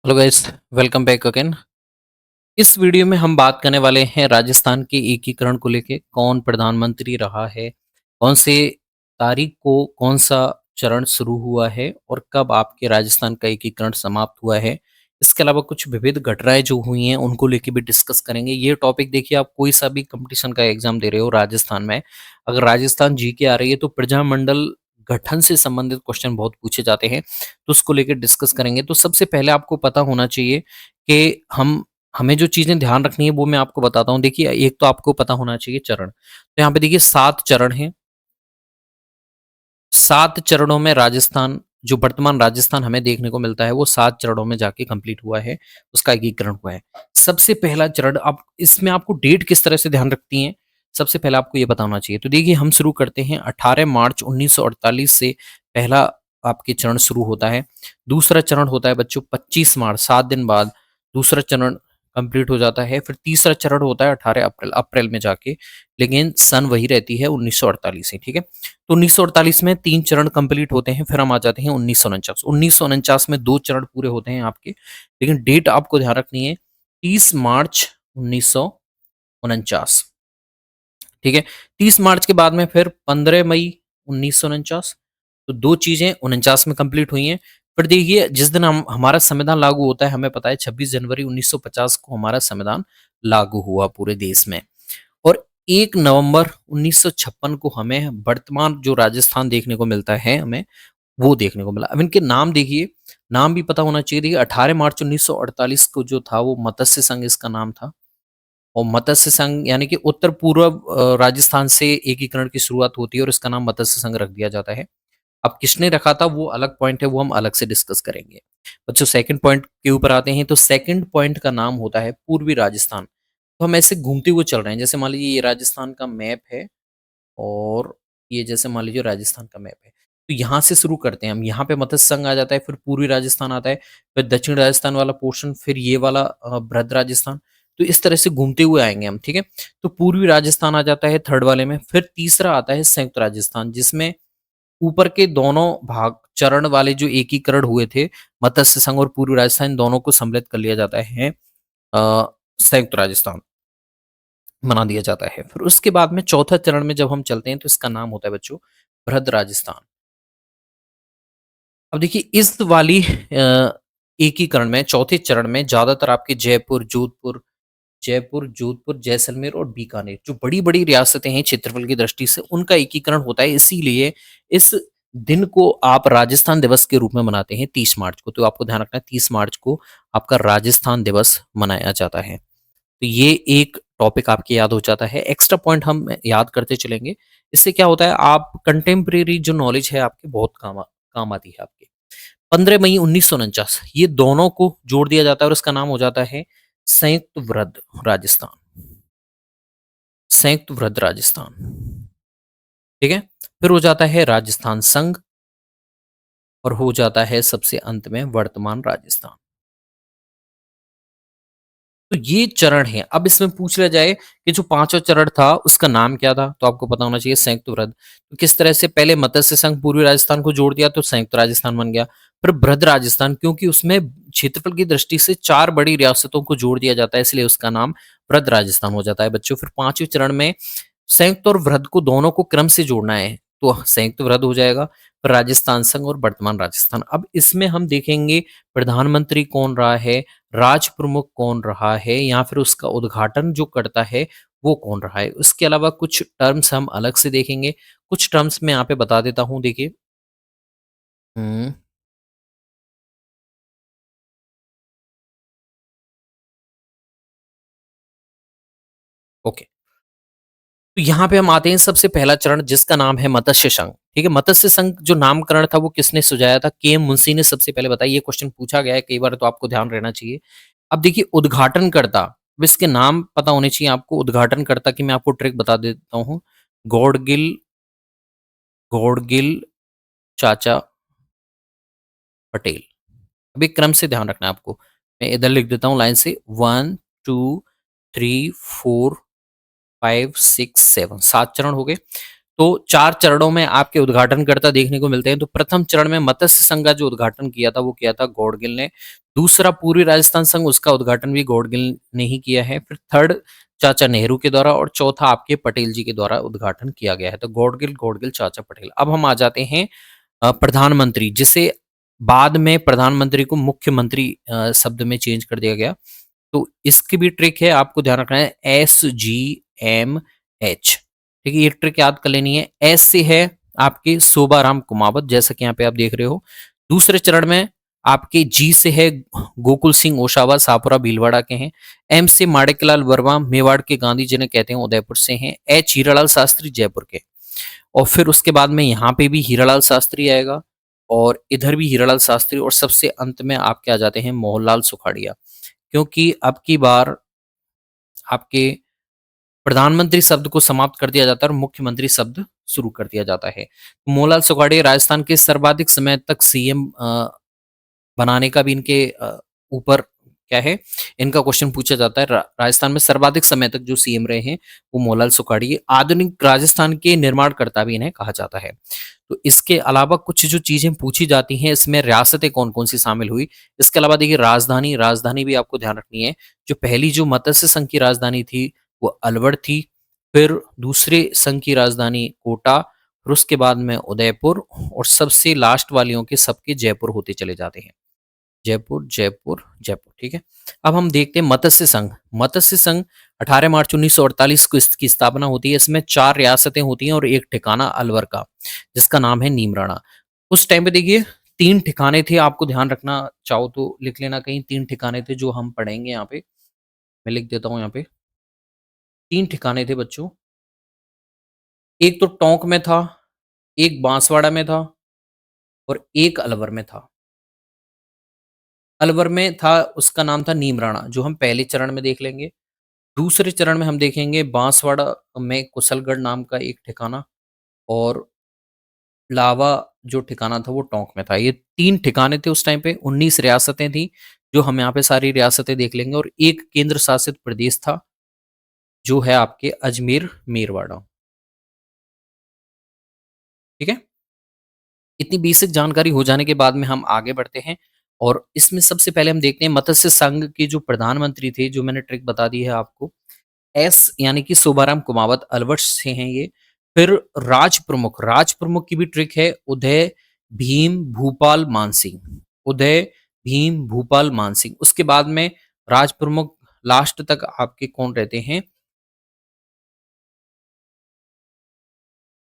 Hello guys, welcome back again. इस video में हम बात करने वाले हैं राजस्थान के एकीकरण को लेके। कौन प्रधानमंत्री रहा है, कौन से तारीख को कौन सा चरण शुरू हुआ है और कब आपके राजस्थान का एकीकरण समाप्त हुआ है। इसके अलावा कुछ विविध घटनाएं जो हुई हैं उनको लेके भी डिस्कस करेंगे। ये टॉपिक देखिए, आप कोई सा भी कंपटीशन का एग्जाम दे रहे हो राजस्थान में, अगर राजस्थान जी के आ रही है तो प्रजामंडल गठन से संबंधित क्वेश्चन बहुत पूछे जाते हैं, तो उसको लेकर डिस्कस करेंगे। तो सबसे पहले आपको पता होना चाहिए कि हमें जो चीज़ें ध्यान रखनी है वो मैं आपको बताता हूँ। देखिए, एक तो आपको पता होना चाहिए चरण। तो यहाँ पे देखिए 7 चरण हैं। 7 चरणों में राजस्थान, जो वर्तमान राजस्थान हमें देखने को मिलता है, वो 7 चरणों में जाके कंप्लीट हुआ है, उसका एकीकरण हुआ है। सबसे पहला चरण, अब इसमें आपको डेट किस तरह से ध्यान रखती हैं, सबसे पहले आपको ये बताना चाहिए। तो देखिए, हम शुरू करते हैं 18 मार्च 1948 से पहला आपके चरण शुरू होता है। दूसरा चरण होता है बच्चों 25 मार्च, 7 दिन बाद दूसरा चरण कंप्लीट हो जाता है। फिर तीसरा चरण होता है 18 अप्रैल, अप्रैल में जाके, लेकिन सन वही रहती है 1948 ही, ठीक है। तो 1948 में 3 चरण कंप्लीट होते हैं। फिर हम आ जाते हैं 1949। 1949 में 2 चरण पूरे होते हैं आपके, लेकिन डेट आपको ध्यान रखनी है 30 मार्च 1949, ठीक है। 30 मार्च के बाद में फिर 15 मई 1949। तो 2 चीजें 49 में कंप्लीट हुई हैं। फिर देखिए, जिस दिन हम हमारा संविधान लागू होता है, हमें पता है 26 जनवरी 1950 को हमारा संविधान लागू हुआ पूरे देश में। और 1 नवंबर 1956 को हमें वर्तमान जो राजस्थान देखने को मिलता है, हमें वो देखने को मिला। अब इनके नाम देखिए, नाम भी पता होना चाहिए। देखिए, 18 मार्च 1948 को जो था वो मत्स्य संघ इसका नाम था। और मत्स्य संघ यानी कि उत्तर पूर्व राजस्थान से एकीकरण की शुरुआत होती है और इसका नाम मत्स्य संघ रख दिया जाता है। अब किसने रखा था वो अलग पॉइंट है, वो हम अलग से डिस्कस करेंगे। बच्चों, सेकंड पॉइंट के ऊपर आते हैं। तो सेकंड पॉइंट का नाम होता है पूर्वी राजस्थान। तो हम ऐसे घूमते हुए चल रहे हैं, जैसे मान लीजिए ये राजस्थान का मैप है और ये जैसे मान लीजिए राजस्थान का मैप है। तो यहाँ से शुरू करते हैं हम, यहाँ पे मत्स्य संघ आ जाता है, फिर पूर्वी राजस्थान आता है, फिर दक्षिण राजस्थान वाला पोर्शन, फिर ये वाला बृहद राजस्थान। तो इस तरह से घूमते हुए आएंगे हम, ठीक है। तो पूर्वी राजस्थान आ जाता है थर्ड वाले में। फिर तीसरा आता है संयुक्त राजस्थान, जिसमें ऊपर के दोनों भाग चरण वाले जो एकीकरण हुए थे, मत्स्य संघ और पूर्वी राजस्थान, दोनों को सम्मिलित कर लिया जाता है, संयुक्त राजस्थान बना दिया जाता है। फिर उसके बाद में चौथा चरण में जब हम चलते हैं तो इसका नाम होता है बच्चों बृहद राजस्थान। अब देखिए, इस वाली एकीकरण में चौथे चरण में ज्यादातर आपके जयपुर, जैसलमेर और बीकानेर, जो बड़ी-बड़ी रियासतें हैं क्षेत्रफल की दृष्टि से, उनका एकीकरण होता है। इसीलिए इस दिन को आप राजस्थान दिवस के रूप में मनाते हैं 30 मार्च को। तो आपको ध्यान रखना है 30 मार्च को आपका राजस्थान दिवस मनाया जाता है। तो ये एक टॉपिक आपके याद हो जाता है। एक्स्ट्रा पॉइंट हम याद करते चलेंगे। इससे क्या होता है, आप कंटेम्प्रेरी जो नॉलेज है आपकी बहुत काम आती है आपके। 15 मई 1949 ये दोनों को जोड़ दिया जाता है और इसका नाम हो जाता है संयुक्त वृहद राजस्थान। संयुक्त वृहद राजस्थान, ठीक है। फिर हो जाता है राजस्थान संघ और हो जाता है सबसे अंत में वर्तमान राजस्थान। तो ये चरण है। अब इसमें पूछ लिया जाए कि जो पांचवा चरण था उसका नाम क्या था, तो आपको पता होना चाहिए संयुक्त वृहद। तो किस तरह से, पहले मत्स्य संघ पूर्वी राजस्थान को जोड़ दिया तो संयुक्त राजस्थान बन गया। फिर बृहद राजस्थान, क्योंकि उसमें क्षेत्रफल की दृष्टि से 4 बड़ी रियासतों को जोड़ दिया जाता है, इसलिए उसका नाम बृहद राजस्थान हो जाता है बच्चों। फिर पांचवें चरण में संयुक्त और वृहद को दोनों को क्रम से जोड़ना है, तो संयुक्त वृहद हो जाएगा। फिर राजस्थान संघ और वर्तमान राजस्थान। अब इसमें हम देखेंगे प्रधानमंत्री कौन रहा है, राज प्रमुख कौन रहा है, या फिर उसका उद्घाटन जो करता है वो कौन रहा है। उसके अलावा कुछ टर्म्स हम अलग से देखेंगे। कुछ टर्म्स मैं यहाँ पे बता देता हूँ, देखिए। हम्म, ओके। तो यहाँ पे हम आते हैं, सबसे पहला चरण जिसका नाम है मत्स्य संघ, ठीक है। मत्स्य संघ जो नामकरण था वो किसने सुझाया था, के एम मुंशी ने सबसे पहले बताया। ये क्वेश्चन पूछा गया है कई बार, तो आपको ध्यान रहना चाहिए। अब देखिए, उद्घाटनकर्ता, अब इसके नाम पता होने चाहिए आपको। उद्घाटनकर्ता की मैं आपको ट्रिक बता देता हूँ। गौड़गिल, गौड़गिल चाचा पटेल। अभी क्रम से ध्यान रखना है आपको। मैं इधर लिख देता हूँ लाइन से, 1 2 3 4 5 6 7, 7 चरण हो गए। तो 4 चरणों में आपके उद्घाटनकर्ता देखने को मिलते हैं। तो प्रथम चरण में मत्स्य संघ का जो उद्घाटन किया था वो किया था गौड़गिल ने। दूसरा पूर्वी राजस्थान संघ, उसका उद्घाटन भी गौड़गिल ने ही किया है। फिर थर्ड चाचा नेहरू के द्वारा और चौथा आपके पटेल जी के द्वारा उद्घाटन किया गया है। तो गौड़गिल, गौड़गिल, चाचा, पटेल। अब हम आ जाते हैं प्रधानमंत्री, जिसे बाद में प्रधानमंत्री को मुख्यमंत्री शब्द में चेंज कर दिया गया। तो इसकी भी ट्रिक है, आपको ध्यान रखना है, SGMH। ठीक है, ये ट्रिक याद कर लेनी है। एस से है आपके शोभाराम कुमावत, जैसा कि यहाँ पे आप देख रहे हो। दूसरे चरण में आपके जी से है गोकुल सिंह ओशावा, सापुरा भीलवाड़ा के हैं। एम से माणिकलाल वर्मा, मेवाड़ के गांधी जिन्हें कहते हैं, उदयपुर से हैं। एच हीरालाल शास्त्री, जयपुर के। और फिर उसके बाद में यहाँ पे भी हीरालाल शास्त्री आएगा और इधर भी हीरालाल शास्त्री, और सबसे अंत में आपके आ जाते हैं मोहनलाल सुखाड़िया। क्योंकि अब की बार आपके प्रधानमंत्री शब्द को समाप्त कर दिया जाता है और मुख्यमंत्री शब्द शुरू कर दिया जाता है। मोहनलाल सुखाड़िया राजस्थान के सर्वाधिक समय तक सीएम बनाने का भी इनके ऊपर क्या है, इनका क्वेश्चन पूछा जाता है। राजस्थान में सर्वाधिक समय तक जो सीएम रहे हैं वो मोहनलाल सुखाड़िया, आधुनिक राजस्थान के निर्माणकर्ता भी इन्हें कहा जाता है। तो इसके अलावा कुछ जो चीजें पूछी जाती हैं, इसमें रियासतें कौन कौन सी शामिल हुई। इसके अलावा देखिए राजधानी, राजधानी भी आपको ध्यान रखनी है। जो पहली जो मत्स्य संघ की राजधानी थी वो अलवर थी। फिर दूसरे संघ की राजधानी कोटा, फिर उसके बाद में उदयपुर, और सबसे लास्ट वालियों के सबके जयपुर होते चले जाते हैं। जयपुर, जयपुर, जयपुर। ठीक है, अब हम देखते हैं मत्स्य संघ। मत्स्य संघ 18 मार्च 1948 को इसकी स्थापना होती है। इसमें 4 रियासतें होती हैं और एक ठिकाना अलवर का, जिसका नाम है नीमराणा। उस टाइम पे देखिए 3 ठिकाने थे, आपको ध्यान रखना, चाहो तो लिख लेना कहीं। 3 ठिकाने थे जो हम पढ़ेंगे यहाँ पे, मैं लिख देता हूँ यहाँ पे। 3 ठिकाने थे बच्चों। एक तो टोंक में था, एक बांसवाड़ा में था और एक अलवर में था। अलवर में था, उसका नाम था नीमराणा, जो हम पहले चरण में देख लेंगे। दूसरे चरण में हम देखेंगे बांसवाड़ा में कुशलगढ़ नाम का एक ठिकाना, और लावा जो ठिकाना था वो टोंक में था। ये 3 ठिकाने थे उस टाइम पे। 19 रियासतें थी, जो हम यहाँ पे सारी रियासतें देख लेंगे, और एक केंद्र शासित प्रदेश था जो है आपके अजमेर मेरवाड़ा। ठीक है, इतनी बेसिक जानकारी हो जाने के बाद में हम आगे बढ़ते हैं, और इसमें सबसे पहले हम देखते हैं मत्स्य संघ के जो प्रधानमंत्री थे, जो मैंने ट्रिक बता दी है आपको। एस यानी कि शोभाराम कुमावत, अलवर से हैं ये। फिर राज प्रमुख, राज प्रमुख की भी ट्रिक है, उदय भीम भूपाल मानसिंह। उदय भीम भूपाल मानसिंह। उसके बाद में राज प्रमुख लास्ट तक आपके कौन रहते हैं,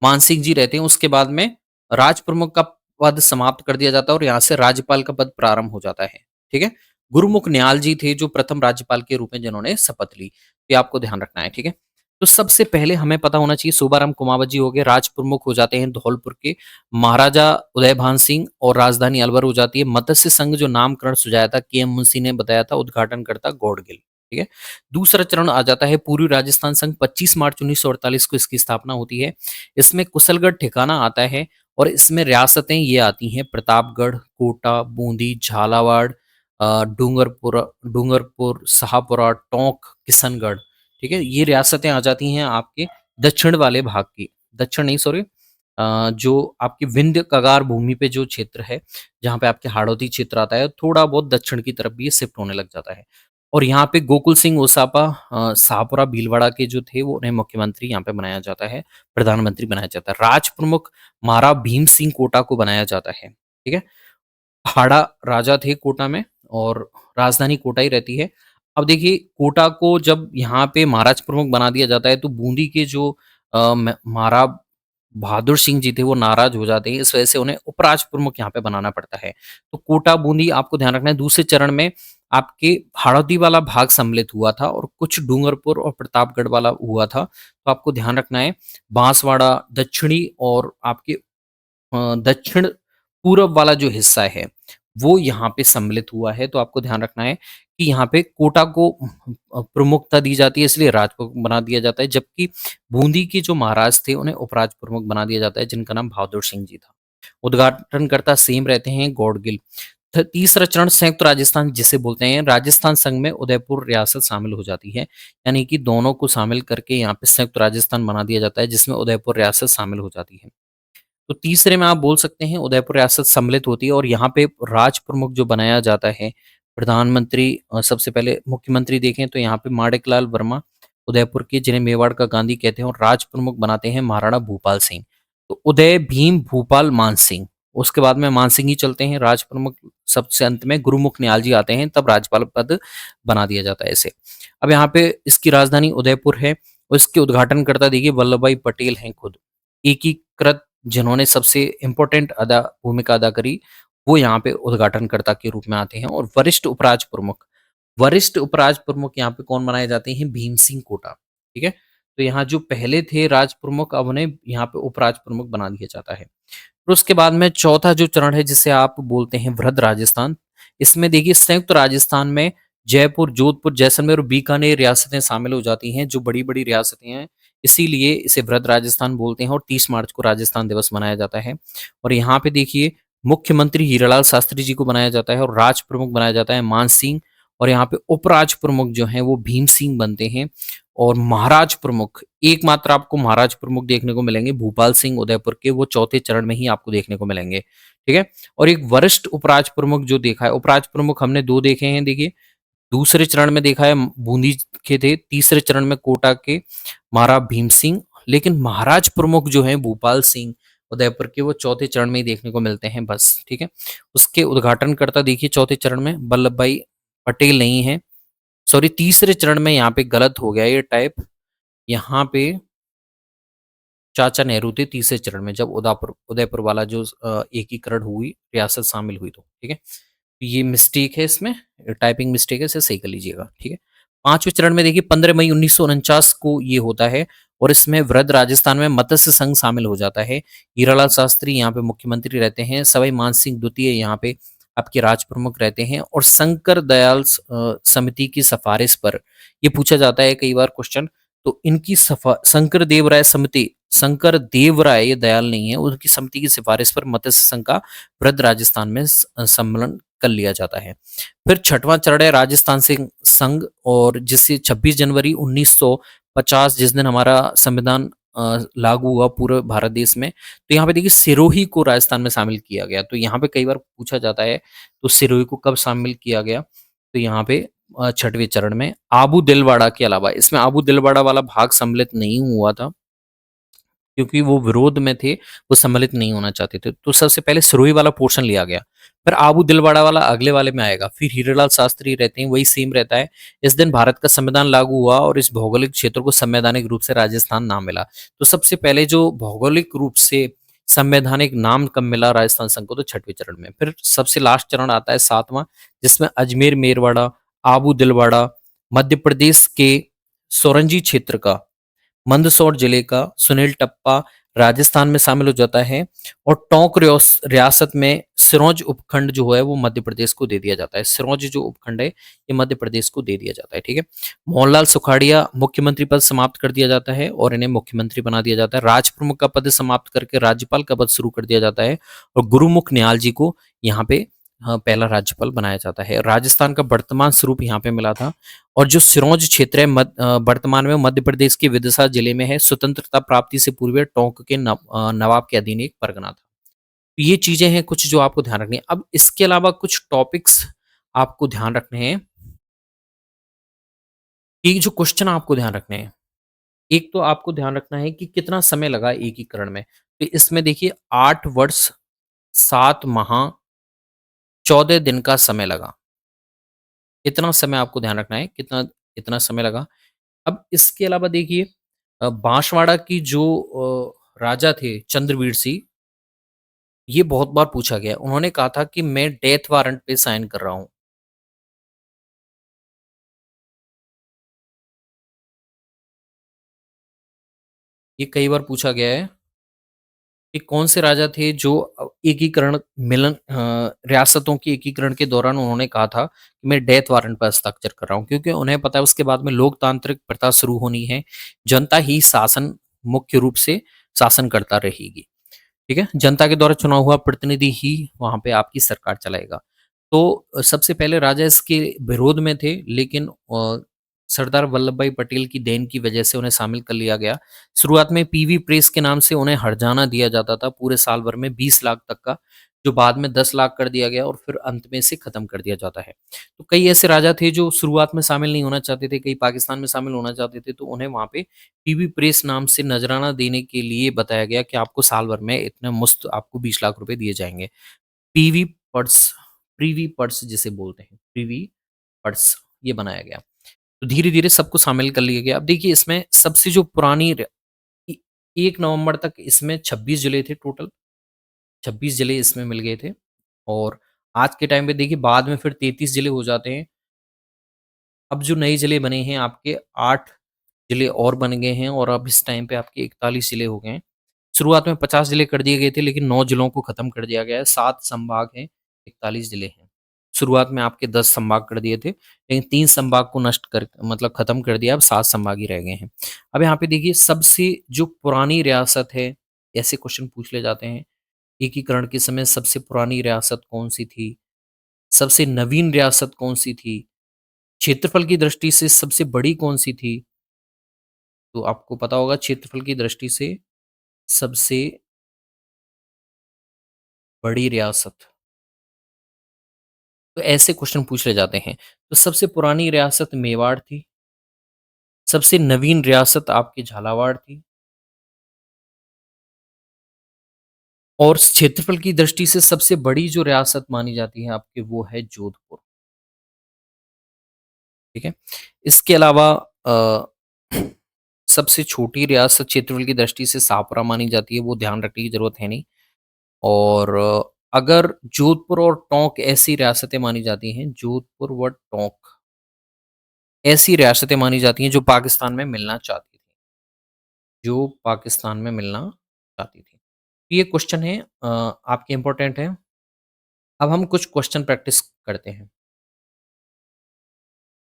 मान सिंह जी रहते हैं। उसके बाद में राज प्रमुख का पद समाप्त कर दिया जाता है और यहाँ से राज्यपाल का पद प्रारंभ हो जाता है। ठीक है, गुरुमुख निहाल जी थे जो प्रथम राज्यपाल के रूप में जिन्होंने शपथ ली। ये आपको ध्यान रखना है। ठीक है, तो सबसे पहले हमें पता होना चाहिए, शोभाराम कुमावत जी हो गए, राज प्रमुख हो जाते हैं धौलपुर के। महाराजा उदयभान सिंह और राजधानी अलवर हो जाती है। मत्स्य संघ जो नामकरण सुझाया था के एम मुंशी ने बताया था, उद्घाटनकर्ता गौड़गिल। ठीक है, दूसरा चरण आ जाता है पूर्वी राजस्थान संघ। 25 मार्च 1948 को इसकी स्थापना होती है। इसमें कुशलगढ़ ठिकाना आता है, और इसमें रियासतें ये आती हैं प्रतापगढ़, कोटा, बूंदी, झालावाड़, डूंगरपुर, डूंगरपुर, शाहपुरा, टोंक, किशनगढ़। ठीक है, ये रियासतें आ जाती हैं आपके दक्षिण वाले भाग की, दक्षिण नहीं सॉरी, जो आपकी विंध्य कगार भूमि पे जो क्षेत्र है, जहाँ पे आपके हाड़ौती क्षेत्र आता है, थोड़ा बहुत दक्षिण की तरफ भी ये शिफ्ट होने लग जाता है। और यहाँ पे गोकुल सिंह ओसापा, शाहपुरा भीलवाड़ा के जो थे, वो उन्हें मुख्यमंत्री यहाँ पे बनाया जाता है, प्रधानमंत्री बनाया जाता है। राज प्रमुख महाराज भीम सिंह कोटा को बनाया जाता है। ठीक है, हाड़ा राजा थे कोटा में, और राजधानी कोटा ही रहती है। अब देखिए कोटा को जब यहाँ पे महाराज प्रमुख बना दिया जाता है, तो बूंदी के जो महाराज बहादुर सिंह जी थे वो नाराज हो जाते हैं। इस वजह से उन्हें उपराज प्रमुख यहाँ पे बनाना पड़ता है। तो कोटा बूंदी आपको ध्यान रखना है। दूसरे चरण में आपके हाड़ौती वाला भाग सम्मिलित हुआ था, और कुछ डूंगरपुर और प्रतापगढ़ वाला हुआ था। तो आपको ध्यान रखना है, बांसवाड़ा दक्षिणी और आपके दक्षिण पूरब वाला जो हिस्सा है वो यहाँ पे सम्मिलित हुआ है। तो आपको ध्यान रखना है कि यहाँ पे कोटा को प्रमुखता दी जाती है, इसलिए राज प्रमुख बना दिया जाता है, जबकि बूंदी के जो महाराज थे उन्हें उपराज प्रमुख बना दिया जाता है, जिनका नाम बहादुर सिंह जी था। उद्घाटनकर्ता सेम रहते हैं गौड़गिल। तीसरा चरण संयुक्त राजस्थान जिसे बोलते हैं, राजस्थान संघ में उदयपुर रियासत शामिल हो जाती है, यानी कि दोनों को शामिल करके यहाँ पे संयुक्त राजस्थान बना दिया जाता है, जिसमें उदयपुर रियासत शामिल हो जाती है। तो तीसरे में आप बोल सकते हैं उदयपुर रियासत सम्मिलित होती है, और यहाँ पे राज प्रमुख जो बनाया जाता है, प्रधानमंत्री, सबसे पहले मुख्यमंत्री देखें तो यहाँ पे माणिकलाल वर्मा उदयपुर के, जिन्हें मेवाड़ का गांधी कहते हैं, और राज प्रमुख बनाते हैं महाराणा भूपाल सिंह। तो उदय, भीम, भूपाल, मानसिंह, उसके बाद में मानसिंह ही चलते हैं राज प्रमुख। सबसे अंत में गुरुमुख निहाल जी आते हैं, तब राज्यपाल पद बना दिया जाता है इसे। अब यहाँ पे इसकी राजधानी उदयपुर है, और इसके उद्घाटनकर्ता देखिए वल्लभ भाई पटेल हैं खुद। एकीकृत, जिन्होंने सबसे इम्पोर्टेंट भूमिका अदा करी, वो यहाँ पे उद्घाटनकर्ता के रूप में आते हैं। और वरिष्ठ उपराज प्रमुख यहाँ पे कौन बनाए जाते हैं? भीम सिंह कोटा। ठीक है, तो यहाँ जो पहले थे राज प्रमुख, अब उन्हें यहाँ पे उपराज प्रमुख बना दिया जाता है। फिर उसके बाद में चौथा जो चरण है, जिसे आप बोलते हैं वृहद राजस्थान, इसमें देखिए संयुक्त राजस्थान में जयपुर, जोधपुर, जैसलमेर और बीकानेर रियासतें शामिल हो जाती हैं, जो बड़ी बड़ी रियासतें हैं, इसीलिए इसे वृहद राजस्थान बोलते हैं। और 30 मार्च को राजस्थान दिवस मनाया जाता है। और यहाँ पे देखिए मुख्यमंत्री हीरालाल शास्त्री जी को बनाया जाता है, और राज प्रमुख बनाया जाता है मान सिंह। और यहाँ पे उपराज प्रमुख जो हैं वो भीम सिंह बनते हैं। और महाराज प्रमुख, एकमात्र आपको महाराज प्रमुख देखने को मिलेंगे भूपाल सिंह उदयपुर के, वो चौथे चरण में ही आपको देखने को मिलेंगे। ठीक है, और एक वरिष्ठ उपराज प्रमुख जो देखा है, उपराज प्रमुख हमने 2 देखे हैं। देखिए, दूसरे चरण में देखा है बूंदी के थे, तीसरे चरण में कोटा के महाराज भीम सिंह। लेकिन महाराज प्रमुख जो है भूपाल सिंह उदयपुर के, वो चौथे चरण में ही देखने को मिलते हैं बस। ठीक है, उसके उद्घाटनकर्ता देखिए चौथे चरण में वल्लभ भाई पटेल नहीं है, सॉरी तीसरे चरण में, यहाँ पे गलत हो गया ये टाइप, यहाँ पे चाचा नेहरू थे तीसरे चरण में, जब उदयपुर उदयपुर वाला जो एकीकरण हुई, रियासत शामिल हुई तो। ठीक है, तो ये मिस्टेक है इसमें, टाइपिंग मिस्टेक है, इसे सही कर लीजिएगा। ठीक है, पांचवें चरण में देखिए 15 मई 1949 को ये होता है, और इसमें वृहद राजस्थान में मत्स्य संघ शामिल हो जाता है। हीरालाल शास्त्री यहाँ पे मुख्यमंत्री रहते हैं, सवाई मानसिंह द्वितीय यहाँ पे आपके राज प्रमुख रहते हैं। और शंकर दयाल समिति की सिफारिश पर, ये पूछा जाता है कई बार क्वेश्चन, तो इनकी शंकर देव राय समिति, शंकर देव राय, ये दयाल नहीं है, उनकी समिति की सिफारिश पर मत्स्य संघ का वृहद राजस्थान में सम्मेलन कर लिया जाता है। फिर छठवां चरण है राजस्थान सिंह संघ, और जिससे 26 जनवरी 1950, जिस दिन हमारा संविधान लागू हुआ पूरे भारत देश में, तो यहाँ पे देखिए सिरोही को राजस्थान में शामिल किया गया। तो यहाँ पे कई बार पूछा जाता है, तो सिरोही को कब शामिल किया गया? तो यहाँ पे छठवें चरण में। आबू दिलवाड़ा के अलावा, इसमें आबू दिलवाड़ा वाला भाग सम्मिलित नहीं हुआ था, क्योंकि वो विरोध में थे, वो सम्मिलित नहीं होना चाहते थे। तो सबसे पहले सिरोही वाला पोर्शन लिया गया, फिर आबू दिलवाड़ा वाला अगले वाले में आएगा, फिर हीरालाल शास्त्री रहते हैं, वही सेम रहता है। इस दिन भारत का संविधान लागू हुआ, और इस भौगोलिक क्षेत्र को संवैधानिक रूप से राजस्थान नाम मिला। तो सबसे पहले जो भौगोलिक रूप से संवैधानिक नाम कब मिला राजस्थान संघ को? तो छठवें चरण में। फिर सबसे लास्ट चरण आता है सातवां, जिसमें अजमेर, मेरवाड़ा, आबू दिलवाड़ा, मध्य प्रदेश के सोरंजी क्षेत्र का, मंदसौर जिले का सुनील टप्पा राजस्थान में शामिल हो जाता है। और टोंक रियासत में सिरोंज उपखंड जो है वो मध्य प्रदेश को दे दिया जाता है। सिरोंज जो उपखंड है ये मध्य प्रदेश को दे दिया जाता है। ठीक है, मोहनलाल सुखाड़िया मुख्यमंत्री पद समाप्त कर दिया जाता है, और इन्हें मुख्यमंत्री बना दिया जाता है। राज प्रमुख का पद समाप्त करके राज्यपाल का पद शुरू कर दिया जाता है, और गुरुमुख निहाल जी को यहाँ पे पहला राज्यपाल बनाया जाता है। राजस्थान का वर्तमान स्वरूप यहाँ पे मिला था। और जो सिरोंज क्षेत्र है वर्तमान में मध्य प्रदेश के विदिशा जिले में है। स्वतंत्रता प्राप्ति से पूर्व टोंक के नवाब के अधीन एक परगना था। तो ये चीजें हैं कुछ जो आपको ध्यान रखनी है। अब इसके अलावा कुछ टॉपिक्स आपको ध्यान रखने हैं, कि जो क्वेश्चन आपको ध्यान रखने हैं। एक तो आपको ध्यान रखना है कि कितना समय लगा एकीकरण में। तो इसमें देखिए 8 वर्ष 7 माह 14 दिन का समय लगा। इतना समय आपको ध्यान रखना है, कितना इतना समय लगा। अब इसके अलावा देखिए बांसवाड़ा की जो राजा थे चंद्रवीर सिंह, ये बहुत बार पूछा गया। उन्होंने कहा था कि मैं डेथ वारंट पे साइन कर रहा हूँ। ये कई बार पूछा गया है कि कौन से राजा थे जो एकीकरण रियासतों के एकीकरण के दौरान उन्होंने कहा था कि मैं डेथ वारंट पर हस्ताक्षर कर रहा हूँ, क्योंकि उन्हें पता है उसके बाद में लोकतांत्रिक प्रथा शुरू होनी है, जनता ही शासन मुख्य रूप से शासन करता रहेगी। ठीक है, जनता के द्वारा चुना हुआ प्रतिनिधि ही वहां पे आपकी सरकार चलाएगा। तो सबसे पहले राजा इसके विरोध में थे, लेकिन सरदार वल्लभ भाई पटेल की देन की वजह से उन्हें शामिल कर लिया गया। शुरुआत में पीवी प्रेस के नाम से उन्हें हर्जाना दिया जाता था पूरे साल भर में 20 लाख तक का, जो बाद में 10 लाख कर दिया गया और फिर अंत में इसे खत्म कर दिया जाता है। तो कई ऐसे राजा थे जो शुरुआत में शामिल नहीं होना चाहते थे, कई पाकिस्तान में शामिल होना चाहते थे, तो उन्हें वहाँ पे पीवी प्रेस नाम से नजराना देने के लिए बताया गया कि आपको साल भर में इतने मुफ्त आपको 20 लाख रुपए दिए जाएँगे। पीवी पर्स प्रीवी पर्स जिसे बोलते हैं, प्रीवी पर्स ये बनाया गया। तो धीरे-धीरे सबको शामिल कर लिया गया। अब देखिए इसमें सबसे जो पुरानी र इ 1 नवंबर तक इसमें 26 जिले थे टोटल, 26 जिले इसमें मिल गए थे और आज के टाइम पे देखिए बाद में फिर 33 जिले हो जाते हैं। अब जो नए जिले बने हैं आपके 8 जिले और बन गए हैं और अब इस टाइम पे आपके 41 जिले हो गए हैं। शुरुआत में 50 जिले कर दिए गए थे लेकिन 9 जिलों को खत्म कर दिया गया है, 7 संभाग हैं, 41 जिले हैं। शुरुआत में आपके 10 संभाग कर दिए थे, लेकिन 3 संभाग को नष्ट कर मतलब खत्म कर दिया, अब 7 संभाग ही रह गए हैं। अब यहाँ पे देखिए सबसे जो पुरानी रियासत है, ऐसे क्वेश्चन पूछ ले जाते हैं, एकीकरण के समय सबसे पुरानी रियासत कौन-सी थी? सबसे नवीन रियासत कौन-सी थी? क्षेत्रफल की दृष्टि से सबसे बड़ी कौन-सी थी? तो आपको पता होगा क्षेत्रफल की दृष्टि से सबसे बड़ी रियासत। तो ऐसे क्वेश्चन पूछ ले जाते हैं। तो सबसे पुरानी रियासत मेवाड़ थी, सबसे नवीन रियासत आपकी झालावाड़ थी और क्षेत्रफल की दृष्टि से सबसे बड़ी जो रियासत मानी जाती है आपकी वो है जोधपुर, ठीक है? इसके अलावा अ, सबसे छोटी रियासत क्षेत्रफल की दृष्टि से शाहपुरा मानी जाती है, वो ध्यान रखने की ज़रूरत है नहीं। और अगर जोधपुर और टोंक ऐसी रियासतें मानी जाती हैं, जोधपुर व टोंक ऐसी रियासतें मानी जाती हैं जो पाकिस्तान में मिलना चाहती थी, जो पाकिस्तान में मिलना चाहती थी। ये क्वेश्चन है आपके इम्पोर्टेंट है। अब हम कुछ क्वेश्चन प्रैक्टिस करते हैं,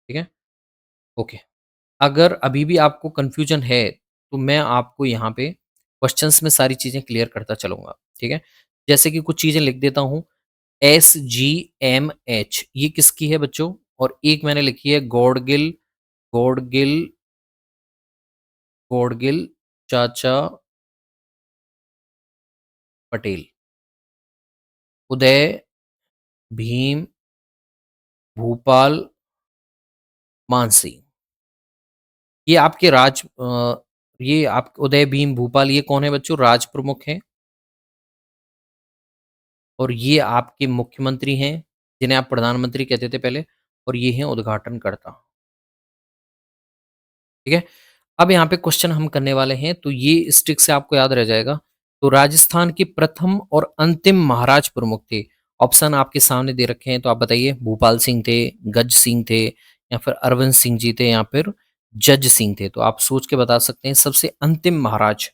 ठीक है? ओके। अगर अभी भी आपको कन्फ्यूजन है, तो मैं आपको यहाँ पे क्वेश्चंस में सारी चीज़ें क्लियर करता चलूँगा, ठीक है? जैसे कि कुछ चीज़ें लिख देता हूँ, SGMH ये किसकी है बच्चों? और एक मैंने लिखी है गौड़गिल गौड़गिल गौड़गिल चाचा पटेल, उदय, भीम, भूपाल, मानसी। ये आपके ये आप उदय, भीम, भूपाल ये कौन है बच्चों? राज प्रमुख हैं और ये आपके मुख्यमंत्री हैं, जिन्हें आप प्रधानमंत्री कहते थे पहले और ये हैं उद्घाटनकर्ता, ठीक है? अब यहाँ पे क्वेश्चन हम करने वाले हैं, तो ये इस ट्रिक से आपको याद रह जाएगा। तो राजस्थान के प्रथम और अंतिम महाराज प्रमुख थे। ऑप्शन आपके सामने दे रखे हैं, तो आप बताइए भूपाल सिंह थे, गज सिंह थे या फिर अरविंद सिंह जी थे या फिर जज सिंह थे। तो आप सोच के बता सकते हैं सबसे अंतिम महाराज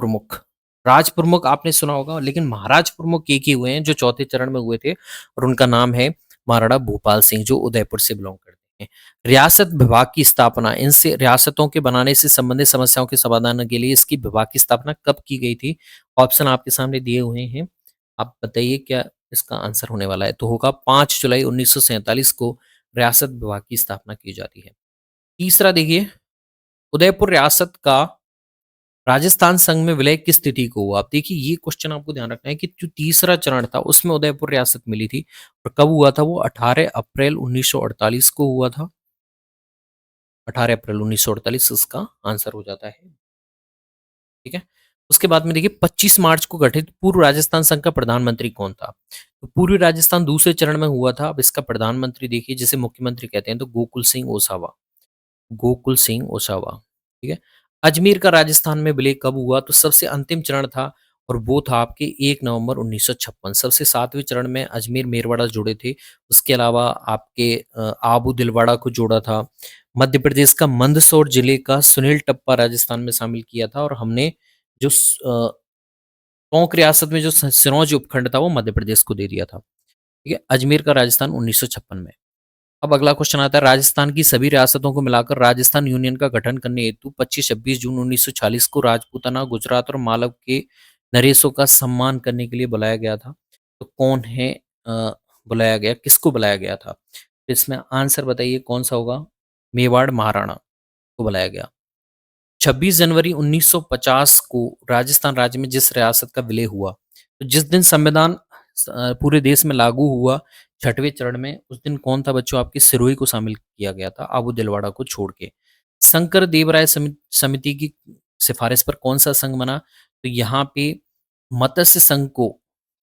प्रमुख। राज प्रमुख आपने सुना होगा, लेकिन महाराज प्रमुख एक ही हुए हैं जो चौथे चरण में हुए थे और उनका नाम है महाराणा भूपाल सिंह जो उदयपुर से बिलोंग करते हैं। रियासत विभाग की स्थापना, इनसे रियासतों के बनाने से संबंधित समस्याओं के समाधान के लिए इसकी विभाग की स्थापना कब की गई थी? ऑप्शन आपके सामने दिए हुए हैं, आप बताइए क्या इसका आंसर होने वाला है? तो होगा 5 जुलाई 1947 को रियासत विभाग की स्थापना की जाती है। तीसरा देखिए, उदयपुर रियासत का राजस्थान संघ में विलय किस तिथि को हुआ? अब देखिए ये क्वेश्चन आपको ध्यान रखना है कि जो तीसरा चरण था उसमें उदयपुर रियासत मिली थी और कब हुआ था वो? 18 अप्रैल 1948 को हुआ था। 18 अप्रैल 1948 इसका आंसर हो जाता है, ठीक है? उसके बाद में देखिए 25 मार्च को गठित पूर्व राजस्थान संघ का प्रधानमंत्री कौन था? तो पूर्वी राजस्थान दूसरे चरण में हुआ था। अब इसका प्रधानमंत्री देखिए जिसे मुख्यमंत्री कहते हैं तो गोकुल सिंह ओसावा, गोकुल सिंह ओसावा, ठीक है? अजमेर का राजस्थान में विलय कब हुआ? तो सबसे अंतिम चरण था और वो था आपके 1 नवंबर 1956। सबसे 7वें चरण में अजमेर मेरवाड़ा जुड़े थे। उसके अलावा आपके आबू दिलवाड़ा को जोड़ा था। मध्य प्रदेश का मंदसौर जिले का सुनील टप्पा राजस्थान में शामिल किया था और हमने जो टोंक रियासत में जो सिरौंज उपखंड था वो मध्य प्रदेश को दे दिया था, ठीक है? अजमेर का राजस्थान 1956 में। अब अगला क्वेश्चन आता है, राजस्थान की सभी रियासतों को मिलाकर राजस्थान यूनियन का गठन करने हेतु 25-26 जून 1940 को राजपूताना, गुजरात और मालव के नरेशों का सम्मान करने के लिए बुलाया गया था। तो कौन है बुलाया गया, किसको बुलाया गया था? तो इसमें आंसर बताइए कौन सा होगा? मेवाड़ महाराणा को बुलाया गया। 26 जनवरी 1950 को राजस्थान राज्य में जिस रियासत का विलय हुआ, तो जिस दिन संविधान पूरे देश में लागू हुआ 6वें चरण में, उस दिन कौन था बच्चों? आपके सिरोही को शामिल किया गया था, आबू दिलवाड़ा को छोड़ के। शंकर देवराय समिति की सिफारिश पर कौन सा संघ बना? तो यहाँ पे मत्स्य संघ को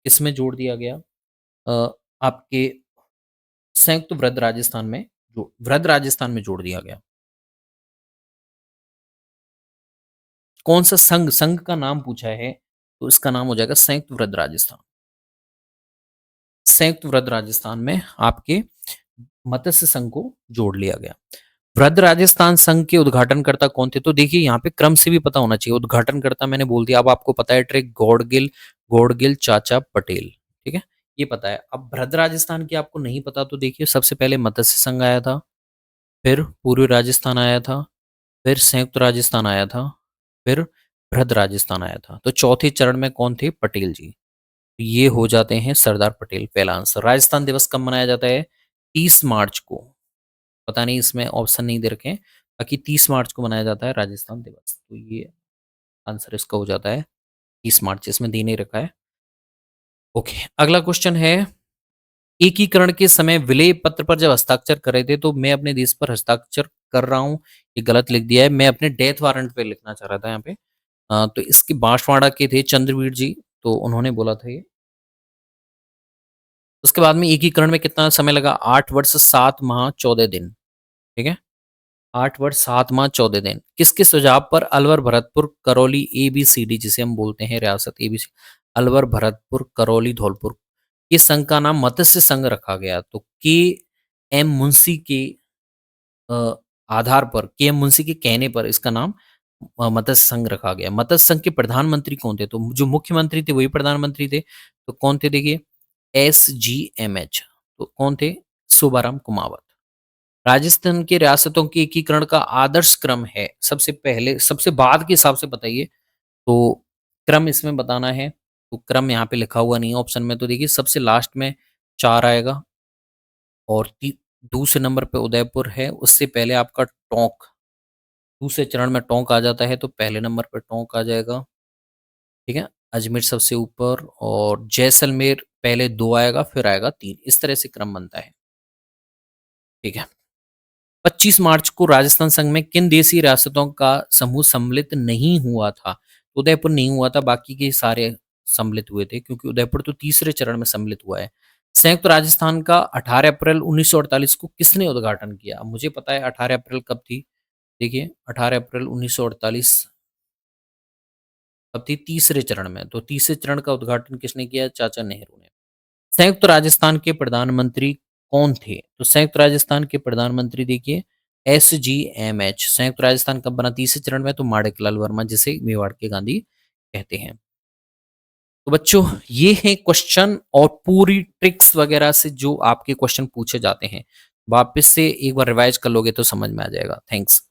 किसमें जोड़ दिया गया? आपके संयुक्त वृहद राजस्थान में, जो वृहद राजस्थान में जोड़ दिया गया। कौन सा संघ, संघ का नाम पूछा है, तो इसका नाम हो जाएगा संयुक्त वृहद राजस्थान। संयुक्त वृहद राजस्थान में आपके मत्स्य संघ को जोड़ लिया गया। वृहद राजस्थान संघ के उद्घाटनकर्ता कौन थे? तो देखिए यहाँ पे क्रम से भी पता होना चाहिए। उद्घाटनकर्ता मैंने बोल दिया, अब आपको पता है ट्रिक गौड़गिल, गौड़गिल चाचा पटेल, ठीक है, ये पता है। अब वृहद राजस्थान की आपको नहीं पता, तो देखिए सबसे पहले मत्स्य संघ आया था, फिर पूर्वी राजस्थान आया था, फिर संयुक्त राजस्थान आया था, फिर बृहद राजस्थान आया था। तो चौथे चरण में कौन थे? पटेल जी। ये हो जाते हैं सरदार पटेल, पहला आंसर। राजस्थान दिवस कब मनाया जाता है? 30 मार्च को। पता नहीं, इसमें ऑप्शन नहीं दे रखे हैं, बाकी 30 मार्च को मनाया जाता है राजस्थान दिवस। तो ये आंसर इसका हो जाता है 30 मार्च, इसमें दे नहीं रखा है। ओके, अगला क्वेश्चन है, एकीकरण के समय विलय पत्र पर जब हस्ताक्षर कर रहे थे, तो मैं अपने देश पर हस्ताक्षर कर रहा हूँ, ये गलत लिख दिया है। मैं अपने डेथ वारंट पे लिखना चाह रहा था यहाँ पे। तो इसके बांसवाड़ा के थे चंद्रवीर जी, तो उन्होंने बोला था ये। उसके बाद में एकीकरण में कितना समय लगा? 8 वर्ष 7 माह 14 दिन, ठीक है, 8 वर्ष 7 माह 14 दिन। किसके सुझाव पर अलवर भरतपुर करौली ABCD, जिसे हम बोलते हैं रियासत ABC, अलवर भरतपुर करौली धौलपुर, इस संघ का नाम मत्स्य संघ रखा गया? तो KM मुंशी के अ, आधार पर, KM मुंशी के कहने पर इसका नाम मत्स्य संघ रखा गया। मत्स्य संघ के प्रधानमंत्री कौन थे? तो जो मुख्यमंत्री थे वही प्रधानमंत्री थे। तो कौन थे? देखिए SGMH, तो कौन थे? शोभाराम कुमावत। राजस्थान की रियासतों के एकीकरण का आदर्श क्रम है, सबसे पहले, सबसे बाद के हिसाब से बताइए। तो क्रम इसमें बताना है, तो क्रम यहाँ पे लिखा हुआ नहीं है ऑप्शन में। तो देखिए सबसे लास्ट में 4 आएगा, और दूसरे नंबर पे उदयपुर है, उससे पहले आपका टोंक, दूसरे चरण में टोंक आ जाता है, तो पहले नंबर पर टोंक आ जाएगा, ठीक है। अजमेर सबसे ऊपर, और जैसलमेर पहले 2 आएगा, फिर आएगा 3, इस तरह से क्रम बनता है, ठीक है। 25 मार्च को राजस्थान संघ में किन देशी रियासतों का समूह सम्मिलित नहीं हुआ था? उदयपुर नहीं हुआ था, बाकी के सारे सम्मिलित हुए थे, क्योंकि उदयपुर तो तीसरे चरण में सम्मिलित हुआ है। संयुक्त राजस्थान का 18 अप्रैल 1948 को किसने उद्घाटन किया? मुझे पता है 18 अप्रैल कब थी। देखिए 18 अप्रैल 1948 कब थी? तीसरे चरण में। तो तीसरे चरण का उद्घाटन किसने किया? चाचा नेहरू ने। संयुक्त राजस्थान के प्रधानमंत्री कौन थे? तो संयुक्त राजस्थान के प्रधानमंत्री देखिए SGMH। संयुक्त राजस्थान कब बना? तीसरे चरण में। तो माणिकलाल वर्मा, जिसे मेवाड़ के गांधी कहते हैं। तो बच्चों ये है क्वेश्चन, और पूरी ट्रिक्स वगैरह से जो आपके क्वेश्चन पूछे जाते हैं, वापस से एक बार रिवाइज कर लोगे तो समझ में आ जाएगा। थैंक्स।